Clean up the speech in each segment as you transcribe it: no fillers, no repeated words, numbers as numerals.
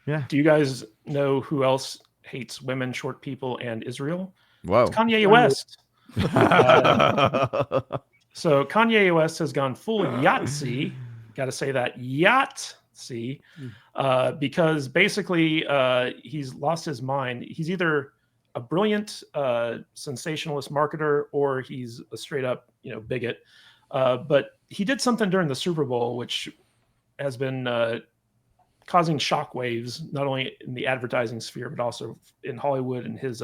Yeah. Do you guys know who else hates women, short people, and Israel? It's Whoa. Kanye Kanye. West. Uh, so Kanye West has gone full Yahtzee. Got to say that Yahtzee, because basically he's lost his mind. He's either a brilliant sensationalist marketer or he's a straight up bigot. But he did something during the Super Bowl which has been causing shockwaves not only in the advertising sphere but also in Hollywood and his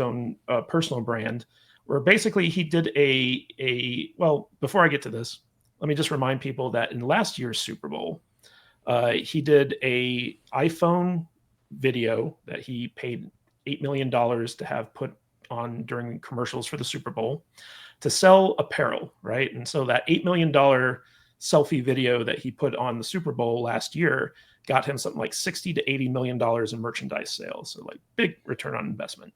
own personal brand, where basically he did well. Before I get to this, let me just remind people that in last year's Super Bowl, he did a iPhone video that he paid $8 million to have put on during commercials for the Super Bowl to sell apparel, right? And so that $8 million selfie video that he put on the Super Bowl last year got him something like $60 to $80 million in merchandise sales. So like big return on investment.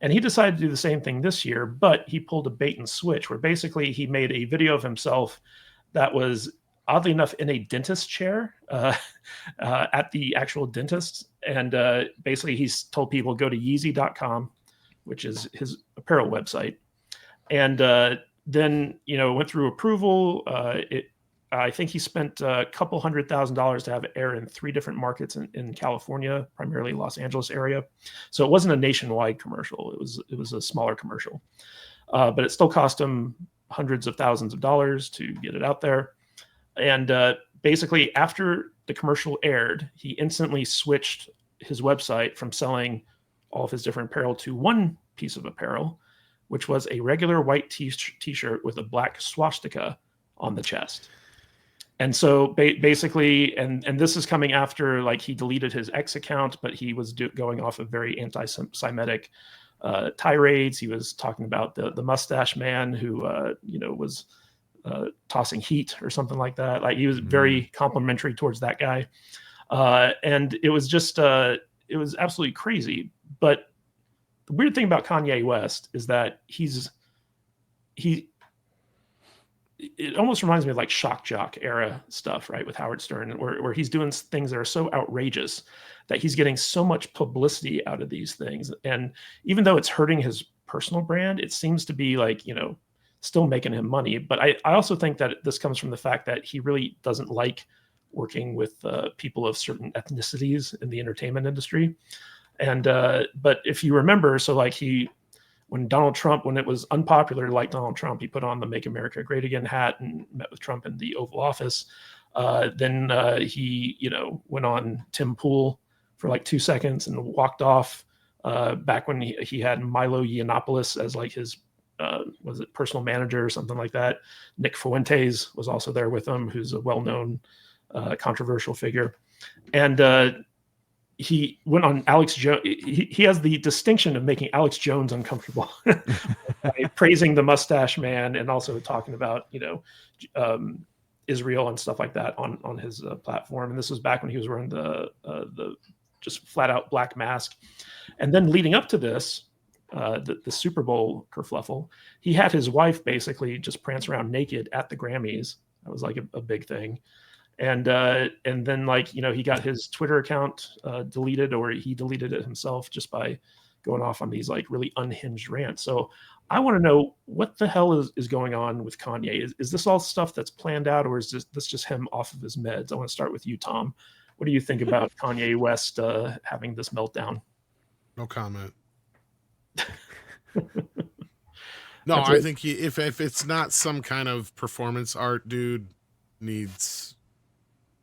And he decided to do the same thing this year, but he pulled a bait and switch where basically he made a video of himself that was oddly enough in a dentist chair at the actual dentist. And basically he's told people go to yeezy.com, which is his apparel website. And then, went through approval. I think he spent a couple $100,000 to have it air in 3 different markets in California, primarily Los Angeles area. So it wasn't a nationwide commercial. It was a smaller commercial, but it still cost him hundreds of thousands of dollars to get it out there. And basically, after the commercial aired, he instantly switched his website from selling all of his different apparel to one piece of apparel, which was a regular white t-shirt with a black swastika on the chest. And so basically, and this is coming after like he deleted his X account, but he was going off of very anti-Semitic tirades. He was talking about the mustache man who was tossing heat or something like that. Like he was very complimentary towards that guy, and it was just it was absolutely crazy. But the weird thing about Kanye West is that it almost reminds me of like shock jock era stuff, right? With Howard Stern, where he's doing things that are so outrageous that he's getting so much publicity out of these things. And even though it's hurting his personal brand, it seems to be like, still making him money. But I also think that this comes from the fact that he really doesn't like working with people of certain ethnicities in the entertainment industry. And, but if you remember, so like when Donald Trump, when it was unpopular to like Donald Trump, he put on the Make America Great Again hat and met with Trump in the Oval Office. Then he, went on Tim Pool for like 2 seconds and walked off back when he had Milo Yiannopoulos as like his, was it personal manager or something like that. Nick Fuentes was also there with him, who's a well-known controversial figure. And he went on Alex Jones. He has the distinction of making Alex Jones uncomfortable by praising the mustache man and also talking about, Israel and stuff like that on his platform. And this was back when he was wearing the just flat out black mask. And then leading up to this, the Super Bowl kerfluffle, he had his wife basically just prance around naked at the Grammys. That was like a big thing. And then like, he got his Twitter account deleted, or he deleted it himself just by going off on these like really unhinged rants. So I want to know what the hell is going on with Kanye. Is this all stuff that's planned out, or is this just him off of his meds? I want to start with you, Tom. What do you think about Kanye West having this meltdown? No comment. No, I think if it's not some kind of performance art, dude needs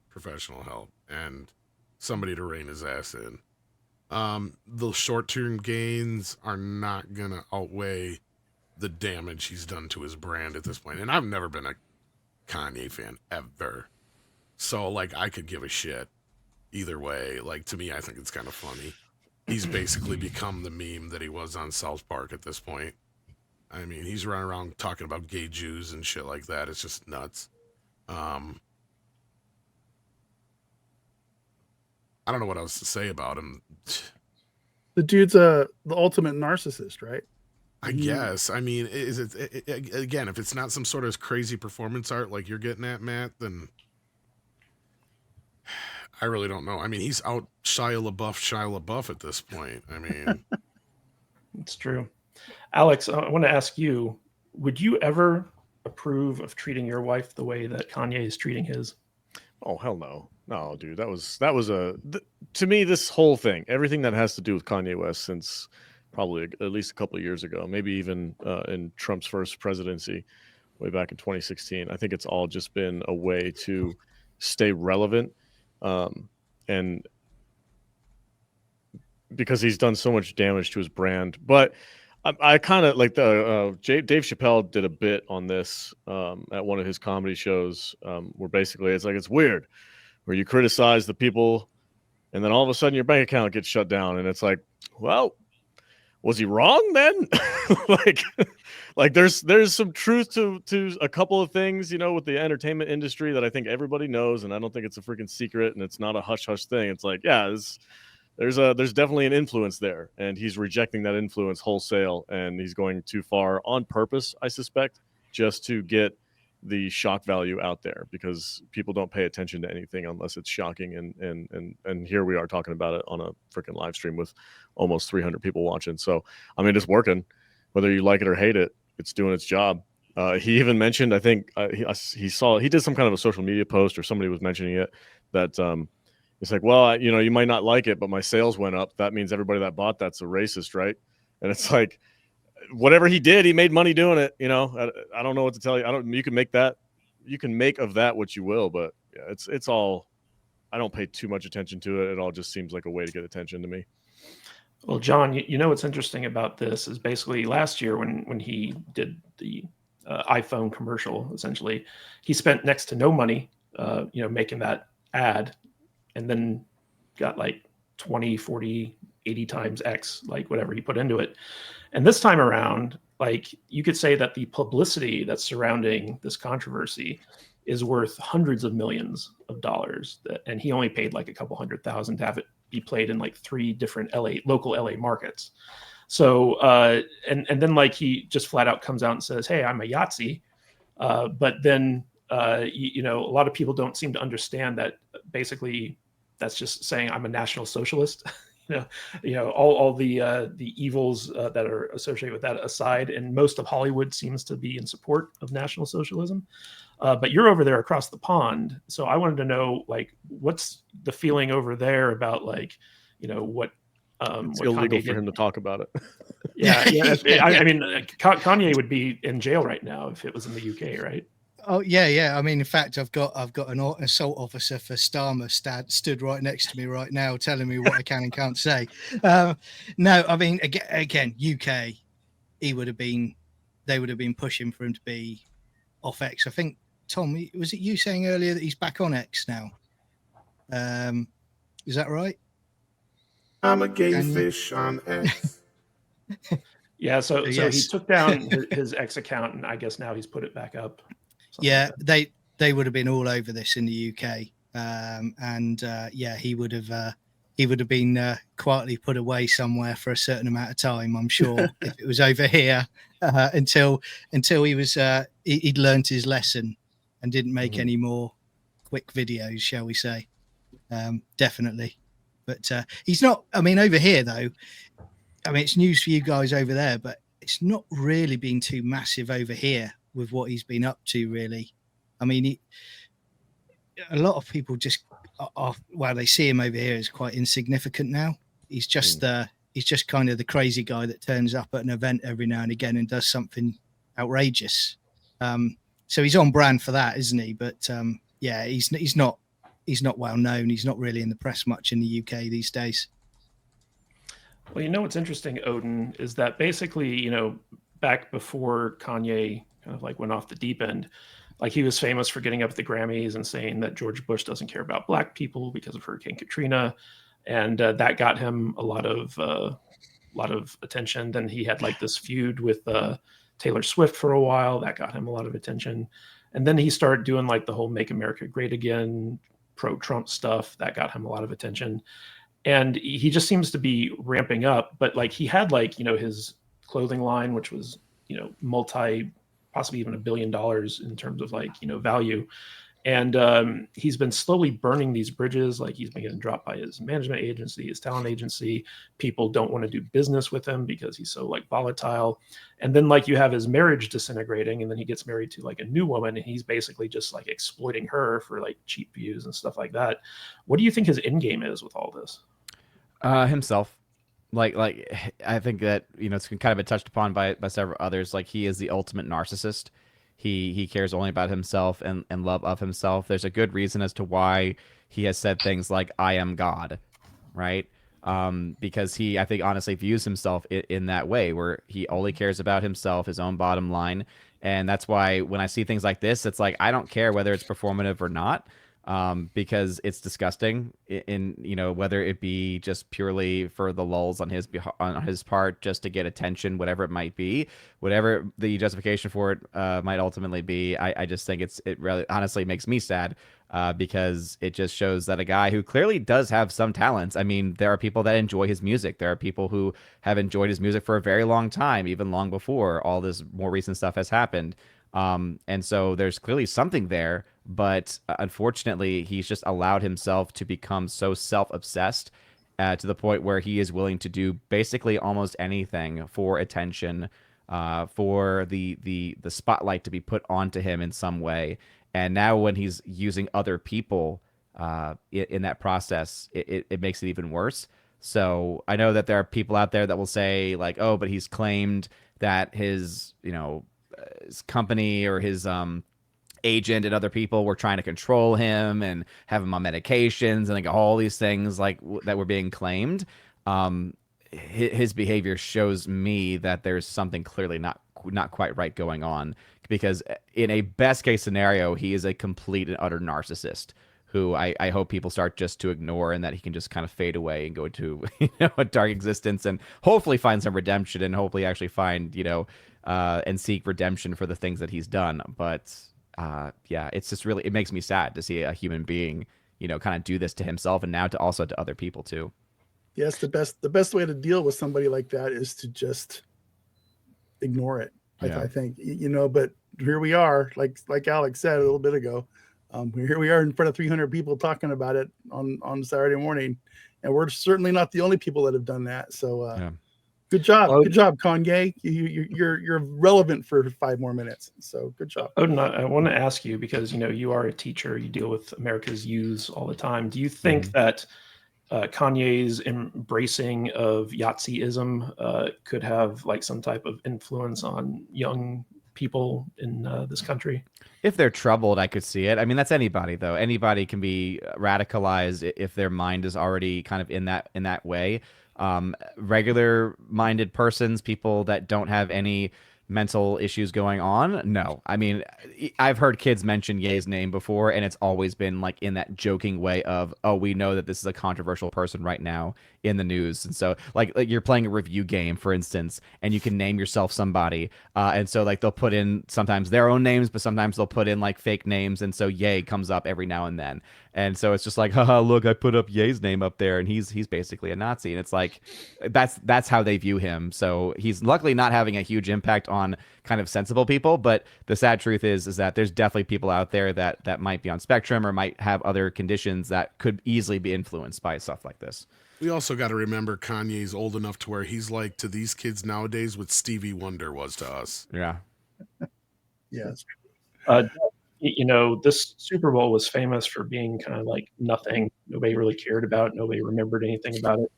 professional help and somebody to rein his ass in. The short-term gains are not gonna outweigh the damage he's done to his brand at this point. And I've never been a Kanye fan ever, so like I could give a shit either way. Like to me, I think it's kind of funny. He's basically become the meme that he was on South Park at this point. I mean, he's running around talking about gay Jews and shit like that. It's just nuts. I don't know what else to say about him. The dude's the ultimate narcissist, right? I guess. I mean, is it again? If it's not some sort of crazy performance art like you're getting at, Matt, then I really don't know. I mean, he's out Shia LaBeouf at this point. I mean, It's true. Alex, I want to ask you, would you ever approve of treating your wife the way that Kanye is treating his? Oh, hell no. No, dude, that was to me, this whole thing, everything that has to do with Kanye West since probably at least a couple of years ago, maybe even in Trump's first presidency way back in 2016, I think it's all just been a way to stay relevant. And because he's done so much damage to his brand. But I kind of like Dave Chappelle did a bit on this at one of his comedy shows where basically it's like, it's weird where you criticize the people and then all of a sudden your bank account gets shut down. And it's like, well, was he wrong then? like there's some truth to a couple of things, with the entertainment industry that I think everybody knows. And I don't think it's a freaking secret and it's not a hush hush thing. It's like, yeah, there's definitely an influence there, and he's rejecting that influence wholesale, and he's going too far on purpose, I suspect, just to get the shock value out there, because people don't pay attention to anything unless it's shocking, and here we are talking about it on a freaking live stream with almost 300 people watching. So I mean, it's working, whether you like it or hate it, it's doing its job. He even mentioned, I think he did some kind of a social media post, or somebody was mentioning it, that it's like, well, you might not like it, but my sales went up. That means everybody that bought that's a racist, right? And it's like, whatever he did, he made money doing it. I don't know what to tell you. You can make of that what you will, but yeah, it's all. I don't pay too much attention to it. It all just seems like a way to get attention to me. Well, John, what's interesting about this is basically last year when he did the iPhone commercial, essentially, he spent next to no money, making that ad, and then got like 20, 40, 80 times X, like whatever he put into it. And this time around, like, you could say that the publicity that's surrounding this controversy is worth hundreds of millions of dollars. And he only paid like a couple $100,000 to have it be played in like 3 different local LA markets. So, and then like he just flat out comes out and says, hey, I'm a Yahtzee. But then, a lot of people don't seem to understand that basically that's just saying I'm a National Socialist. All the evils that are associated with that aside, and most of Hollywood seems to be in support of National Socialism. But you're over there across the pond, so I wanted to know, like, what's the feeling over there about, like, what it's what illegal Kanye for him to talk about it. Yeah. I mean, Kanye would be in jail right now if it was in the UK, right? Oh yeah. I mean, in fact, I've got an assault officer for Starmer stood right next to me right now, telling me what I can and can't say. No, I mean, again, UK, they would have been pushing for him to be off X. I think, Tom, was it you saying earlier that he's back on X now? Is that right? I'm a gay fish on X. Yeah, so yes. he took down his X account, and I guess now he's put it back up. Yeah, like they would have been all over this in the UK, he would have been quietly put away somewhere for a certain amount of time, I'm sure, if it was over here, until he was he'd learned his lesson and didn't make any more quick videos, shall we say? Definitely, but he's not. I mean, over here though, I mean, it's news for you guys over there, but it's not really been too massive over here with what he's been up to, really. I mean, a lot of people just they see him over here as quite insignificant now. He's just kind of the crazy guy that turns up at an event every now and again and does something outrageous. So he's on brand for that, isn't he? But he's not well known. He's not really in the press much in the UK these days. Well, what's interesting, Odin, is that basically, back before Kanye kind of like went off the deep end, like, he was famous for getting up at the Grammys and saying that George Bush doesn't care about Black people because of Hurricane Katrina, and that got him a lot of attention. Then he had like this feud with Taylor Swift for a while that got him a lot of attention, and then he started doing like the whole "Make America Great Again" pro-Trump stuff that got him a lot of attention. And he just seems to be ramping up. But like, he had like, his clothing line, which was, possibly even $1 billion in terms of like, value. And he's been slowly burning these bridges. Like he's been getting dropped by his management agency, his talent agency. People don't want to do business with him because he's so like volatile. And then like you have his marriage disintegrating, and then he gets married to like a new woman, and he's basically just like exploiting her for like cheap views and stuff like that. What do you think his end game is with all this? Himself. Like I think that, you know, it's kind of been touched upon by several others. Like he is the ultimate narcissist. He cares only about himself and love of himself. There's a good reason as to why he has said things like "I am God," right? Because he, I think, honestly views himself in that way, where he only cares about himself, his own bottom line, and that's why when I see things like this, it's like I don't care whether it's performative or not, because it's disgusting. In you know, whether it be just purely for the lulz on his part, just to get attention, whatever it might be, whatever the justification for it might ultimately be. I just think it really honestly makes me sad. Because it just shows that a guy who clearly does have some talents. I mean, there are people that enjoy his music. There are people who have enjoyed his music for a very long time, even long before all this more recent stuff has happened. And so there's clearly something there, but unfortunately, he's just allowed himself to become so self-obsessed to the point where he is willing to do basically almost anything for attention, for the spotlight to be put onto him in some way. And now when he's using other people in that process, it makes it even worse. So I know that there are people out there that will say like, oh, but he's claimed that his, you know, his company or his agent and other people were trying to control him and have him on medications and like all these things like that were being claimed. His behavior shows me that there's something clearly not quite right going on, because in a best case scenario, he is a complete and utter narcissist who I hope people start just to ignore, and that he can just kind of fade away and go into, you know, a dark existence and hopefully find some redemption, and hopefully actually find, you know, and seek redemption for the things that he's done. But yeah, it's just really, it makes me sad to see a human being, you know, kind of do this to himself and now to also to other people too. Yes, the best way to deal with somebody like that is to just ignore it. Yeah. I think, you know, but here we are, like Alex said a little bit ago. Here we are in front of 300 people talking about it on Saturday morning, and we're certainly not the only people that have done that. So, Yeah. good job, Kanye. You're relevant for 5 more minutes. So, good job. Odin, I want to ask you, because you know you are a teacher, you deal with America's youths all the time. Do you think that Kanye's embracing of Yahtzeeism could have like some type of influence on young people in this country? If they're troubled, I could see it. I mean, that's anybody though. Anybody can be radicalized if their mind is already kind of in that way. Regular minded persons, people that don't have any mental issues going on, no. I mean, I've heard kids mention Ye's name before, and it's always been like in that joking way of, oh, we know that this is a controversial person right now in the news. And so like you're playing a review game, for instance, and you can name yourself somebody, and so like they'll put in sometimes their own names, but sometimes they'll put in like fake names, and so Ye comes up every now and then. And so it's just like, haha, look, I put up Ye's name up there, and he's basically a Nazi. And it's like that's how they view him. So he's luckily not having a huge impact on kind of sensible people. But the sad truth is that there's definitely people out there that might be on spectrum or might have other conditions that could easily be influenced by stuff like this. We also got to remember Kanye's old enough to where he's like to these kids nowadays what Stevie Wonder was to us. Yeah. Yes. You know, this Super Bowl was famous for being kind of like nothing. Nobody really cared about it. Nobody remembered anything about it.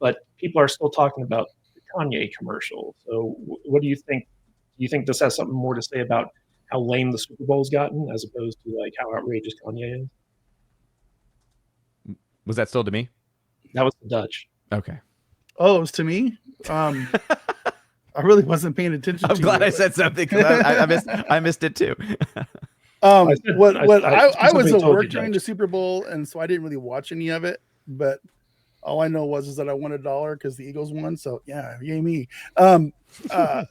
But people are still talking about the Kanye commercial. So what do you think? Do you think this has something more to say about how lame the Super Bowl's gotten as opposed to like how outrageous Kanye is? Was that still to me? That was the Dutch. Okay. Oh, it was to me. I really wasn't paying attention. I'm glad I said something, because I missed it too. I was at work you, during the Super Bowl, and so I didn't really watch any of it. But all I know is that I won $1 because the Eagles won. So yeah, yay me. The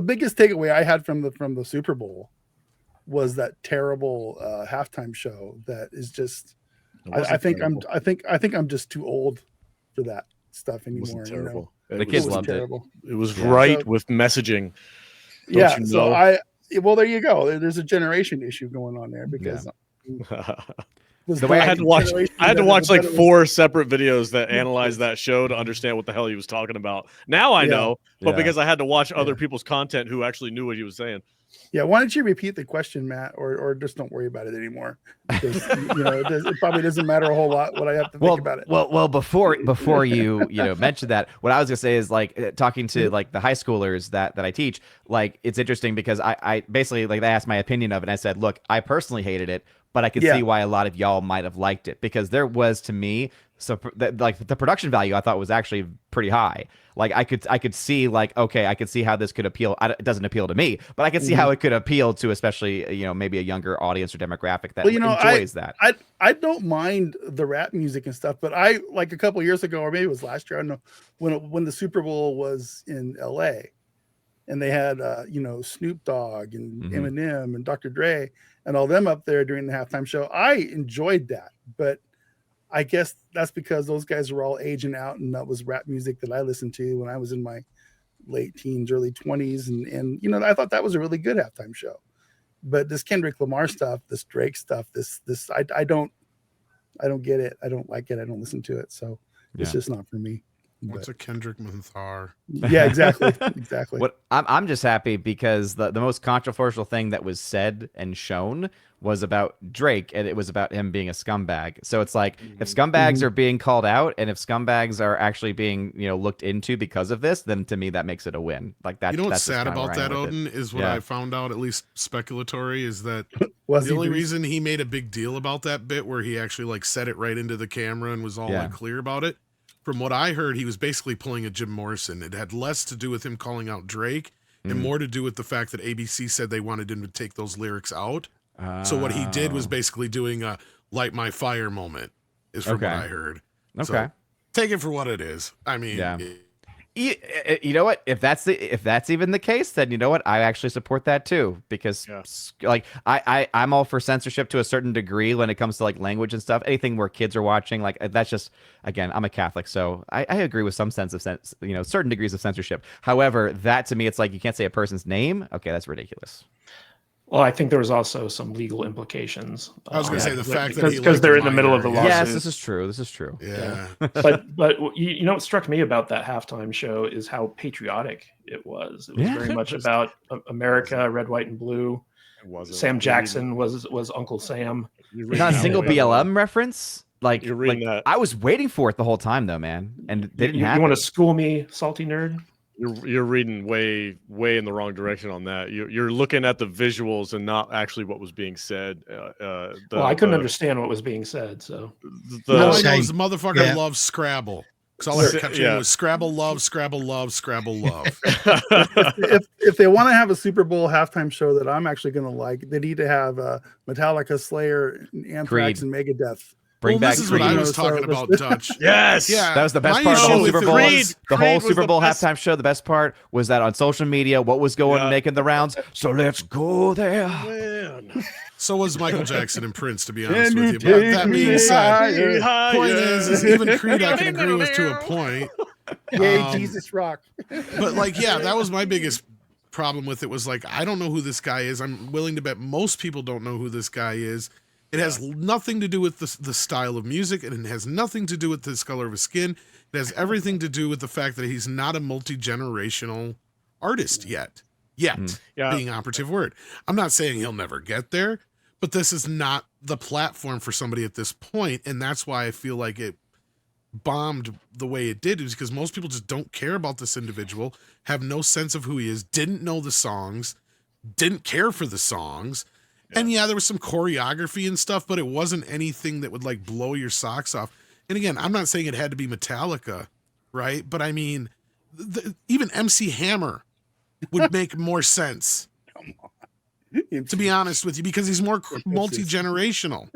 biggest takeaway I had from the Super Bowl was that terrible halftime show. That is just. I think I'm just too old for that stuff anymore. It wasn't terrible. The kids loved terrible. It was right with messaging. Yeah. So Well, there you go. There's a generation issue going on there because The way I had to watch like 4 separate videos that analyzed that show to understand what the hell he was talking about. Now I know, but because I had to watch other people's content who actually knew what he was saying. Yeah, why don't you repeat the question, Matt, or just don't worry about it anymore? Because it probably doesn't matter a whole lot what I have to think about it. Well, before you mentioned that, what I was gonna say is like talking to like the high schoolers that I teach, like it's interesting because I basically like they asked my opinion of it, and I said, look, I personally hated it, but I could see why a lot of y'all might have liked it because there was to me like the production value I thought was actually pretty high. Like I could see like, okay, I could see how this could appeal. It doesn't appeal to me, but I could see how it could appeal to especially, maybe a younger audience or demographic that enjoys that. I don't mind the rap music and stuff, but I like a couple years ago, or maybe it was last year, I don't know, when the Super Bowl was in LA and they had, Snoop Dogg and Eminem and Dr. Dre and all them up there during the halftime show. I enjoyed that, but I guess that's because those guys were all aging out, and that was rap music that I listened to when I was in my late teens, early 20s. And I thought that was a really good halftime show. But this Kendrick Lamar stuff, this Drake stuff, I don't get it. I don't like it. I don't listen to it. So it's just not for me. What's a Kendrick Lamar? Yeah, exactly. Exactly. What I'm just happy because the most controversial thing that was said and shown was about Drake, and it was about him being a scumbag. So it's like if scumbags are being called out, and if scumbags are actually being looked into because of this, then to me that makes it a win. Like that. You know what's that's sad about that, Odin, is what I found out, at least speculatory, is that the only reason he made a big deal about that bit where he actually like said it right into the camera and was all like clear about it. From what I heard, he was basically pulling a Jim Morrison. It had less to do with him calling out Drake and more to do with the fact that ABC said they wanted him to take those lyrics out. So what he did was basically doing a light my fire moment, is from what I heard. Okay. So take it for what it is. I mean, you know what? If that's even the case, then you know what? I actually support that too, because like I'm all for censorship to a certain degree when it comes to like language and stuff. Anything where kids are watching, like that's just, again, I'm a Catholic, so I agree with some sense of certain degrees of censorship. However, that to me, it's like you can't say a person's name. Okay, that's ridiculous. Well, I think there was also some legal implications. I was going to say the fact that because they're in the middle of the lawsuit. Yes, this is true. Yeah. But you know what struck me about that halftime show is how patriotic it was. It was very much about America, red, white, and blue. Sam Jackson was Uncle Sam. Not a single BLM reference. Like you're reading that. I was waiting for it the whole time though, man, and they didn't happen. You want to school me, salty nerd? You're reading way in the wrong direction on that. You're looking at the visuals and not actually what was being said. I couldn't understand what was being said. So all I know is the motherfucker loves Scrabble. Because all I kept hearing was Scrabble love, Scrabble love, Scrabble love. if they want to have a Super Bowl halftime show that I'm actually going to like, they need to have Metallica, Slayer, Anthrax, and Megadeth. Bring back this is Creed. what I was talking about, Dutch. Yes. Yeah. That was the best part of the whole Super Bowl. The whole Super Bowl best. halftime show, the best part was that on social media, what was going making the rounds. So let's go there. Man. So was Michael Jackson and Prince, to be honest with you. But that being said, point is even Creed I can agree with to a point. Yay, Jesus rock. But like, that was my biggest problem with it, was like, I don't know who this guy is. I'm willing to bet most people don't know who this guy is. It has nothing to do with the style of music, and it has nothing to do with the color of his skin. It has everything to do with the fact that he's not a multi-generational artist yet. Being operative word. I'm not saying he'll never get there, but this is not the platform for somebody at this point, and that's why I feel like it bombed the way it did, is because most people just don't care about this individual, have no sense of who he is, didn't know the songs, didn't care for the songs. And there was some choreography and stuff, but it wasn't anything that would like blow your socks off. And again, I'm not saying it had to be Metallica, right? But I mean, even MC Hammer would make more sense, to be honest with you, because he's more multi-generational.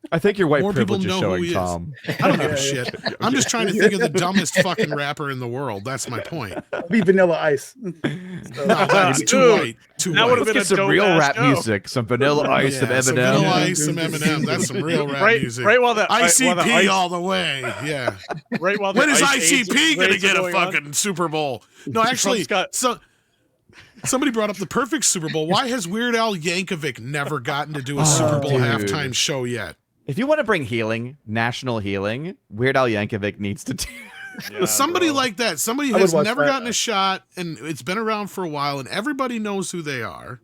I think your white More privilege people is know who showing, he is. Tom. I don't give a shit. I'm just trying to think of the dumbest fucking rapper in the world. That's my point. Be Vanilla Ice. No, that's too white. Too That white. would have Let's been get some dope real ass rap show. music, some Vanilla Ice, some Some Eminem. Vanilla Ice, some Eminem. That's some real rap music. Right while the ICP all the way. Yeah. Right while the When is Ice ICP Age going to raids are get a going on. fucking Super Bowl? No, actually, Trump's got- Somebody brought up the perfect Super Bowl. Why has Weird Al Yankovic never gotten to do a Super Bowl dude. halftime show yet? If you want to bring healing, national healing, Weird Al Yankovic needs to do. Yeah, Somebody bro. like that. Somebody I would has watch never that. gotten a shot, and it's been around for a while, and everybody knows who they are,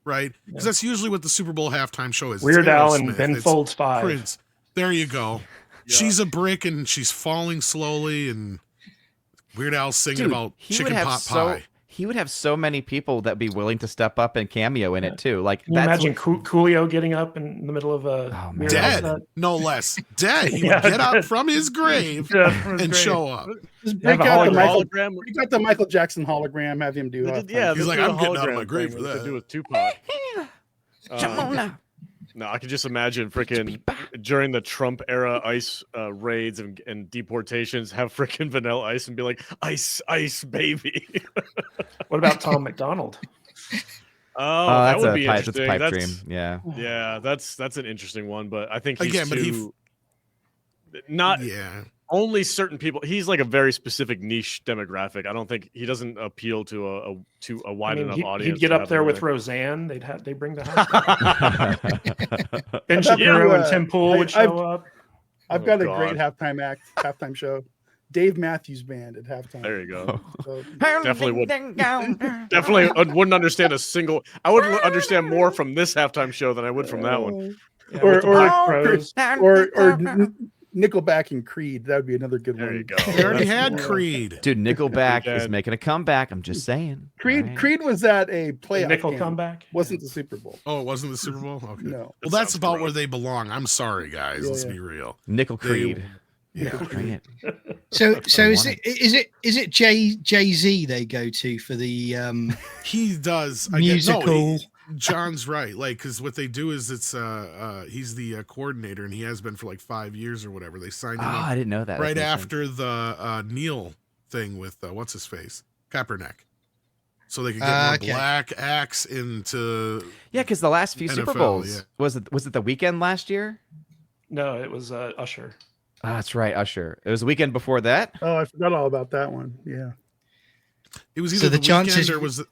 right? Because that's usually what the Super Bowl halftime show is. It's Weird Al and Aerosmith, Ben it's Folds 5. Prince. There you go. Yeah. She's a brick, and she's falling slowly, and Weird Al singing Dude, about he would chicken have pot so pie. he would have so many people that be willing to step up and cameo in it too. Like Can you that's imagine Coolio getting up in the middle of a Oh, man. Weird Al Dead, set? no less. Dead. He Yeah, would get up dead. from his grave Yeah, from his and grave. show up. Just Have break a out the hologram. Michael. Break out the Michael Jackson hologram. Have him do. They halftime. did- yeah, He's they like, did a I'm getting out of my hologram grave thing for to that. do with Tupac. No, I could just imagine freaking during the Trump era ICE raids and deportations, have freaking Vanilla Ice and be like, ice, ice, baby. What about Tom McDonald? Oh, oh, that that's would a be pipe, that's interesting. a pipe That's- dream. Yeah. Yeah, that's an interesting one, but I think he's Again, but he- too. Not Yeah. only certain people. He's like a very specific niche demographic. I don't think he doesn't appeal to a wide enough audience. He'd get to up have there him with there. Roseanne. They bring the house. Ben Shapiro Yeah, and Tim Pool would I've- show up. I've Oh, got a God. great halftime show. Dave Matthews Band at halftime. There you go. So, Definitely would. Definitely wouldn't understand a single. I would understand more from this halftime show than I would from that one. Yeah, Or- with the or- Black Crowes. Nickelback and Creed. That would be another good There one. you go. They already That's- had Creed. Dude, Nickelback is Dead. making a comeback. I'm just saying. Creed. Alright. Creed was at a playoff Nickel game. comeback. Wasn't the Super Bowl. Oh, it wasn't the Super Bowl? Okay. No. Well, That that's sounds about where gross. they belong. I'm sorry, guys. Yeah, Let's yeah. be real. Nickel They- Creed. Yeah. Bring it. So That's what I is it Jay-Z they go to for the He does. musical? John's right. Like, because what they do is he's the coordinator, and he has been for like 5 years or whatever. They signed Oh, him up I didn't know that. right That makes sense. after the Neil thing with what's his face, Kaepernick, so they could get more Okay. black acts into. Yeah, because the last few Super NFL, Bowls yeah. was it the weekend last year? No, it was Usher. Oh, that's right, Usher. It was the weekend before that. Oh, I forgot all about that one. Yeah. It was So either the the chances- weekend or was it,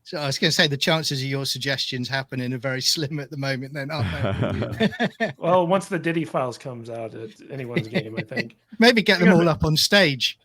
So I was going to say the chances of your suggestions happening are very slim at the moment, then, aren't they? Well, once the Diddy Files comes out, it's anyone's game, I think. Maybe get them all up on stage.